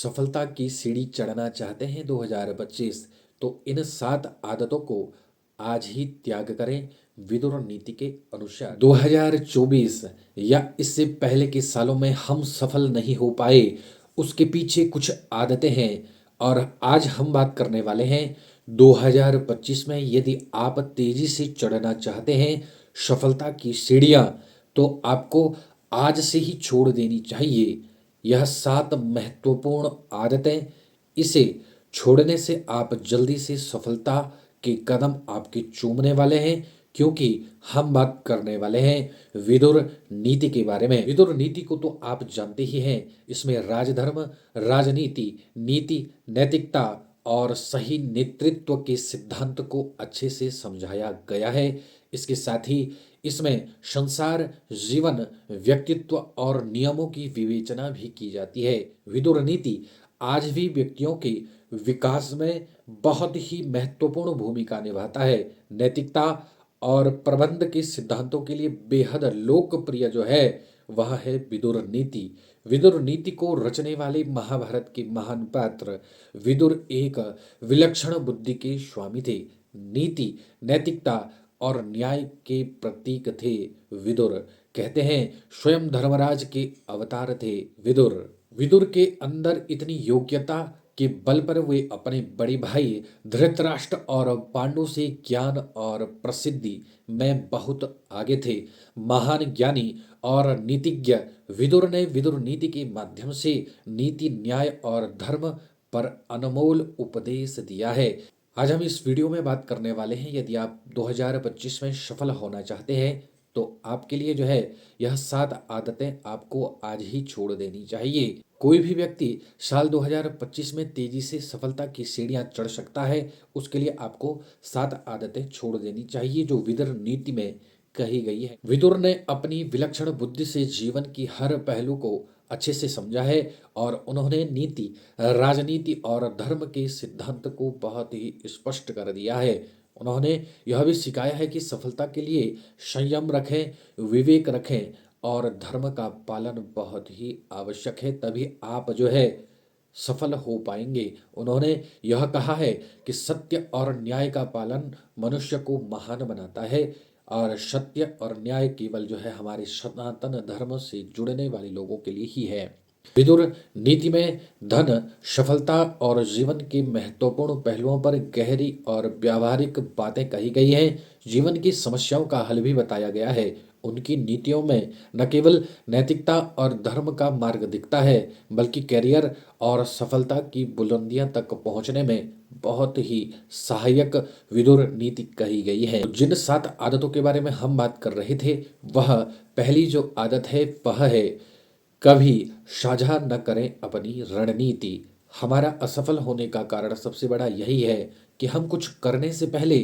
सफलता की सीढ़ी चढ़ना चाहते हैं 2025, तो इन 7 आदतों को आज ही त्याग करें। विदुर नीति के अनुसार 2024 या इससे पहले के सालों में हम सफल नहीं हो पाए, उसके पीछे कुछ आदतें हैं और आज हम बात करने वाले हैं 2025 में। यदि आप तेजी से चढ़ना चाहते हैं सफलता की सीढ़ियां, तो आपको आज से ही छोड़ देनी चाहिए यह 7 महत्वपूर्ण आदतें। इसे छोड़ने से आप जल्दी से सफलता के कदम आपके चूमने वाले हैं, क्योंकि हम बात करने वाले हैं विदुर नीति के बारे में। विदुर नीति को तो आप जानते ही हैं। इसमें राजधर्म, राजनीति, नीति, नैतिकता और सही नेतृत्व के सिद्धांत को अच्छे से समझाया गया है। इसके साथ ही इसमें संसार, जीवन, व्यक्तित्व और नियमों की विवेचना भी की जाती है। विदुर नीति आज भी व्यक्तियों के विकास में बहुत ही महत्वपूर्ण भूमिका निभाता है। नैतिकता और प्रबंध के सिद्धांतों के लिए बेहद लोकप्रिय जो है वह है विदुर नीति। विदुर नीति को रचने वाले महाभारत के महान पात्र विदुर एक विलक्षण बुद्धि के स्वामी थे। नीति, नैतिकता और न्याय के प्रतीक थे। विदुर कहते हैं स्वयं धर्मराज के अवतार थे विदुर। विदुर के अंदर इतनी योग्यता के बल पर वे अपने बड़े भाई धृतराष्ट्र और पांडु से ज्ञान और प्रसिद्धि में बहुत आगे थे। महान ज्ञानी और नीतिज्ञ विदुर ने विदुर नीति के माध्यम से नीति, न्याय और धर्म पर अनमोल उपदेश दिया है। आज हम इस वीडियो में बात करने वाले हैं, यदि आप 2025 में सफल होना चाहते हैं तो आपके लिए जो है यह 7 आदतें आपको आज ही छोड़ देनी चाहिए। कोई भी व्यक्ति साल 2025 में तेजी से सफलता की सीढ़ियां चढ़ सकता है। उसके लिए आपको 7 आदतें छोड़ देनी चाहिए जो विदुर नीति में कही गई है। विदुर ने अपनी विलक्षण बुद्धि से जीवन की हर पहलू को अच्छे से समझा है और उन्होंने नीति, राजनीति और धर्म के सिद्धांत को बहुत ही स्पष्ट कर दिया है। उन्होंने यह भी सिखाया है कि सफलता के लिए संयम रखें, विवेक रखें और धर्म का पालन बहुत ही आवश्यक है, तभी आप जो है सफल हो पाएंगे। उन्होंने यह कहा है कि सत्य और न्याय का पालन मनुष्य को महान बनाता है और सत्य और न्याय केवल जो है हमारे सनातन धर्म से जुड़ने वाले लोगों के लिए ही है। विदुर नीति में धन, सफलता और जीवन के महत्वपूर्ण पहलुओं पर गहरी और व्यावहारिक बातें कही गई हैं। जीवन की समस्याओं का हल भी बताया गया है। उनकी नीतियों में न केवल नैतिकता और धर्म का मार्ग दिखता है, बल्कि करियर और सफलता की बुलंदियां तक पहुंचने में बहुत ही सहायक विदुर नीति कही गई है। जिन 7 आदतों के बारे में हम बात कर रहे थे, वह पहली जो आदत है वह है कभी साझा न करें अपनी रणनीति। हमारा असफल होने का कारण सबसे बड़ा यही है कि हम कुछ करने से पहले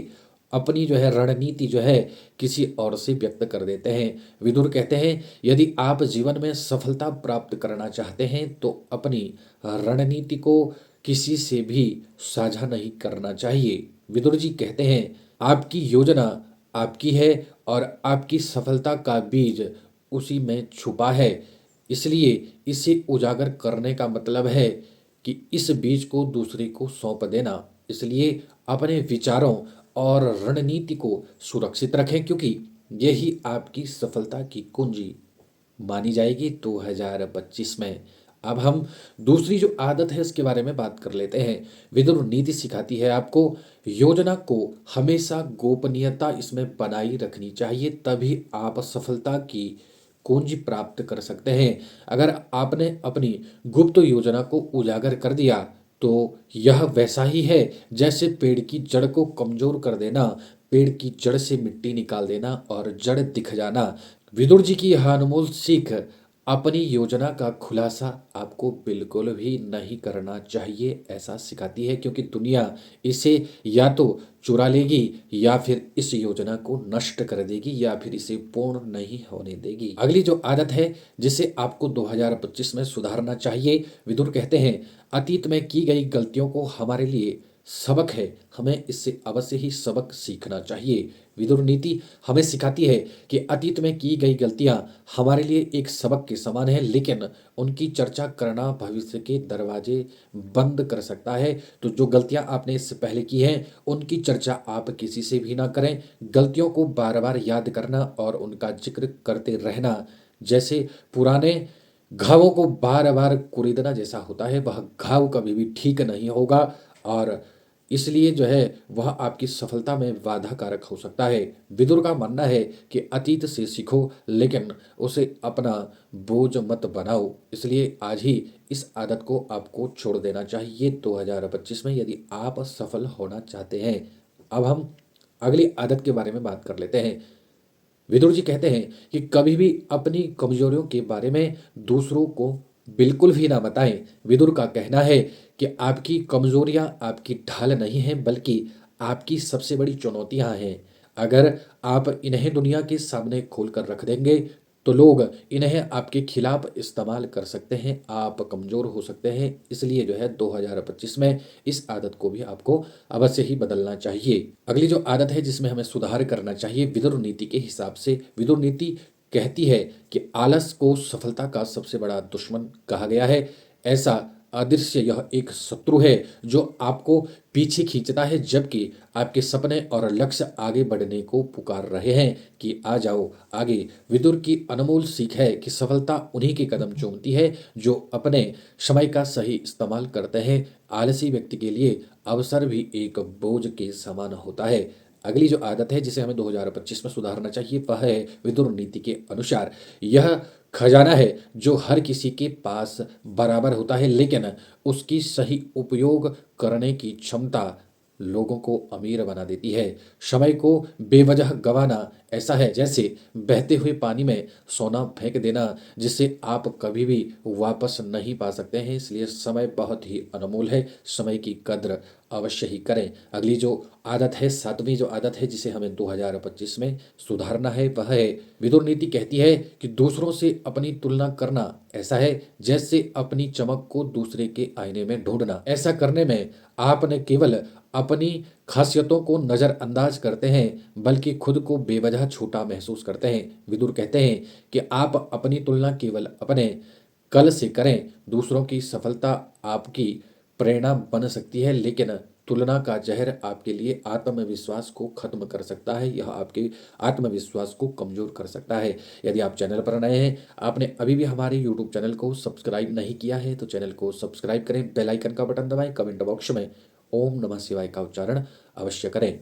अपनी जो है रणनीति जो है किसी और से व्यक्त कर देते हैं। विदुर कहते हैं यदि आप जीवन में सफलता प्राप्त करना चाहते हैं तो अपनी रणनीति को किसी से भी साझा नहीं करना चाहिए। विदुर जी कहते हैं आपकी योजना आपकी है और आपकी सफलता का बीज उसी में छुपा है, इसलिए इसे उजागर करने का मतलब है कि इस बीज को दूसरे को सौंप देना। इसलिए अपने विचारों और रणनीति को सुरक्षित रखें, क्योंकि यही आपकी सफलता की कुंजी मानी जाएगी 2025 में। अब हम दूसरी जो आदत है इसके बारे में बात कर लेते हैं। विदुर नीति सिखाती है आपको योजना को हमेशा गोपनीयता इसमें बनाई रखनी चाहिए, तभी आप सफलता की कुंजी प्राप्त कर सकते हैं। अगर आपने अपनी गुप्त योजना को उजागर कर दिया तो यह वैसा ही है जैसे पेड़ की जड़ को कमजोर कर देना, पेड़ की जड़ से मिट्टी निकाल देना और जड़ दिख जाना। विदुर जी की यह अनमोल सीख अपनी योजना का खुलासा आपको बिल्कुल भी नहीं करना चाहिए ऐसा सिखाती है, क्योंकि दुनिया इसे या तो चुरा लेगी या फिर इस योजना को नष्ट कर देगी या फिर इसे पूर्ण नहीं होने देगी। अगली जो आदत है जिसे आपको 2025 में सुधारना चाहिए, विदुर कहते हैं अतीत में की गई गलतियों को हमारे लिए सबक है, हमें इससे अवश्य ही सबक सीखना चाहिए। विदुर नीति हमें सिखाती है कि अतीत में की गई गलतियां हमारे लिए एक सबक के समान है, लेकिन उनकी चर्चा करना भविष्य के दरवाजे बंद कर सकता है। तो जो गलतियां आपने इससे पहले की हैं, उनकी चर्चा आप किसी से भी ना करें। गलतियों को बार बार याद करना और उनका जिक्र करते रहना जैसे पुराने घावों को बार बार कुरेदना जैसा होता है, वह घाव कभी भी ठीक नहीं होगा और इसलिए जो है वह आपकी सफलता में बाधा कारक हो सकता है। विदुर का मानना है कि अतीत से सीखो, लेकिन उसे अपना बोझ मत बनाओ। इसलिए आज ही इस आदत को आपको छोड़ देना चाहिए 2025 में, यदि आप सफल होना चाहते हैं। अब हम अगली आदत के बारे में बात कर लेते हैं। विदुर जी कहते हैं कि कभी भी अपनी कमजोरियों के बारे में दूसरों को बिल्कुल भी ना बताएं। विदुर का कहना है कि आपकी कमजोरियां आपकी ढाल नहीं हैं, बल्कि आपकी सबसे बड़ी चुनौतियां हैं। अगर आप इन्हें दुनिया के सामने खोल कर रख देंगे तो लोग इन्हें आपके खिलाफ इस्तेमाल कर सकते हैं, आप कमजोर हो सकते हैं। इसलिए जो है 2025 में इस आदत को भी आपको अवश्य ही बदलना चाहिए। अगली जो आदत है जिसमें हमें सुधार करना चाहिए विदुर नीति के हिसाब से, विदुर नीति कहती है कि आलस को सफलता का सबसे बड़ा दुश्मन कहा गया है। ऐसा अदृश्य यह एक शत्रु है जो आपको पीछे खींचता है, जबकि आपके सपने और लक्ष्य आगे बढ़ने को पुकार रहे हैं कि आ जाओ आगे। विदुर की अनमोल सीख है कि सफलता उन्हीं के कदम चूमती है जो अपने समय का सही इस्तेमाल करते हैं। आलसी व्यक्ति के लिए अवसर भी एक बोझ के समान होता है। अगली जो आदत है जिसे हमें 2025 में सुधारना चाहिए वह है विदुर नीति के अनुसार यह खजाना है जो हर किसी के पास बराबर होता है, लेकिन उसकी सही उपयोग करने की क्षमता लोगों को अमीर बना देती है। समय को बेवजह गंवाना ऐसा है जैसे बहते हुए पानी में सोना फेंक देना, जिसे आप कभी भी वापस नहीं पा सकते हैं। इसलिए समय बहुत ही अनमोल है, समय की कद्र अवश्य ही करें। अगली जो आदत है, सातवीं जो आदत है जिसे हमें 2025 में सुधारना है वह है विदुर नीति कहती है कि दूसरों से अपनी तुलना करना ऐसा है जैसे अपनी चमक को दूसरे के आईने में ढूंढना। ऐसा करने में आप न केवल अपनी खासियतों को नज़रअंदाज करते हैं, बल्कि खुद को बेवजह छोटा महसूस करते हैं। विदुर कहते हैं कि आप अपनी तुलना केवल अपने कल से करें। दूसरों की सफलता आपकी प्रेरणा बन सकती है, लेकिन तुलना का जहर आपके लिए आत्मविश्वास को खत्म कर सकता है। यह आपके आत्मविश्वास को कमजोर कर सकता है। यदि आप चैनल पर नए हैं, आपने अभी भी हमारे यूट्यूब चैनल को सब्सक्राइब नहीं किया है तो चैनल को सब्सक्राइब करें, बेल आइकन का बटन दबाएं, कमेंट बॉक्स में ओम नमः शिवाय का उच्चारण अवश्य करें।